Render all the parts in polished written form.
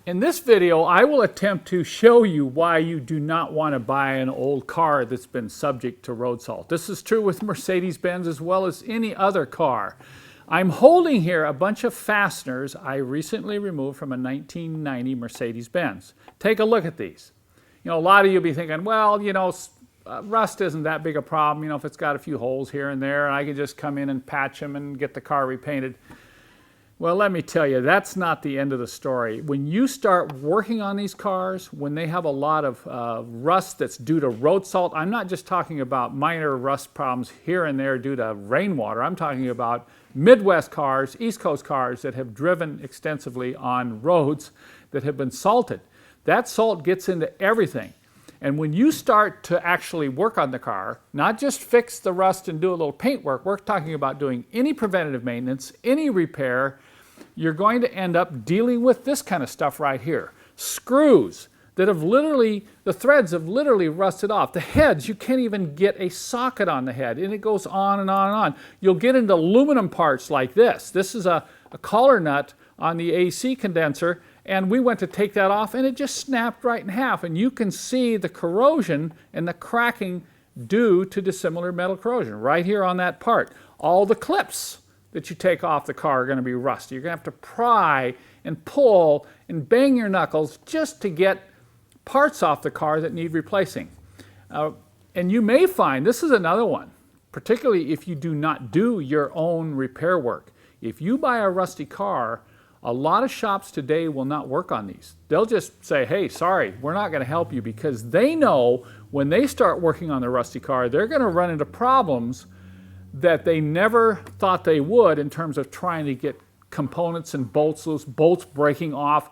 In this video, I will attempt to show you why you do not want to buy an old car that's been subject to road salt. This is true with Mercedes-Benz as well as any other car. I'm holding here a bunch of fasteners I recently removed from a 1990 Mercedes-Benz. Take a look at these. You know, a lot of you will be thinking, well, you know, rust isn't that big a problem. You know, if it's got a few holes here and there, I can just come in and patch them and get the car repainted. Well, let me tell you, that's not the end of the story. When you start working on these cars, when they have a lot of rust that's due to road salt, I'm not just talking about minor rust problems here and there due to rainwater. I'm talking about Midwest cars, East Coast cars that have driven extensively on roads that have been salted. That salt gets into everything. And when you start to actually work on the car, not just fix the rust and do a little paint work, we're talking about doing any preventative maintenance, any repair, you're going to end up dealing with this kind of stuff right here. Screws that have literally, the threads have literally rusted off. The heads, you can't even get a socket on the head, and it goes on and on and on. You'll get into aluminum parts like this. This is a collar nut on the AC condenser, and we went to take that off, and it just snapped right in half. And you can see the corrosion and the cracking due to dissimilar metal corrosion right here on that part. All the clips that you take off the car are going to be rusty. You're going to have to pry and pull and bang your knuckles just to get parts off the car that need replacing. And you may find, this is another one, particularly if you do not do your own repair work. If you buy a rusty car, a lot of shops today will not work on these. They'll just say, hey, sorry, we're not going to help you, because they know when they start working on the rusty car, they're going to run into problems that they never thought they would in terms of trying to get components and bolts, those bolts breaking off.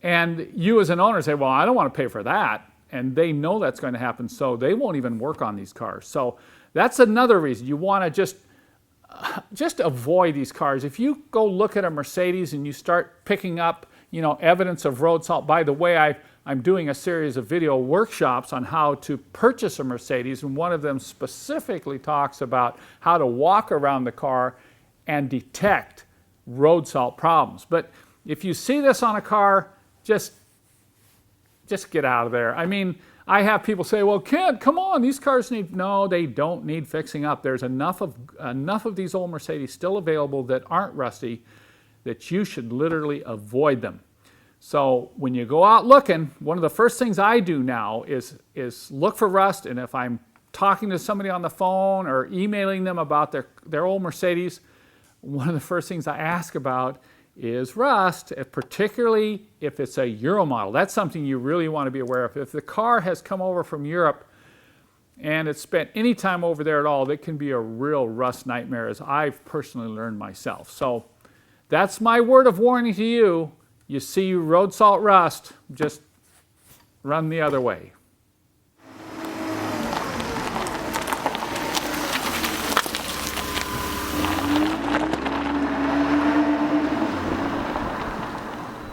And you as an owner say, well, I don't want to pay for that. And they know that's going to happen, so they won't even work on these cars. So that's another reason you want to just avoid these cars. If you go look at a Mercedes and you start picking up, you know, evidence of road salt, by the way, I'm doing a series of video workshops on how to purchase a Mercedes, and one of them specifically talks about how to walk around the car and detect road salt problems. But if you see this on a car, just get out of there. I mean, I have people say, well, Kent, come on, these cars need, no, they don't need fixing up. There's enough of these old Mercedes still available that aren't rusty that you should literally avoid them. So when you go out looking, one of the first things I do now is look for rust, and if I'm talking to somebody on the phone or emailing them about their old Mercedes, one of the first things I ask about is rust, particularly if it's a Euro model. That's something you really want to be aware of. If the car has come over from Europe and it's spent any time over there at all, that can be a real rust nightmare, as I've personally learned myself. So that's my word of warning to you. You see road salt rust, just run the other way.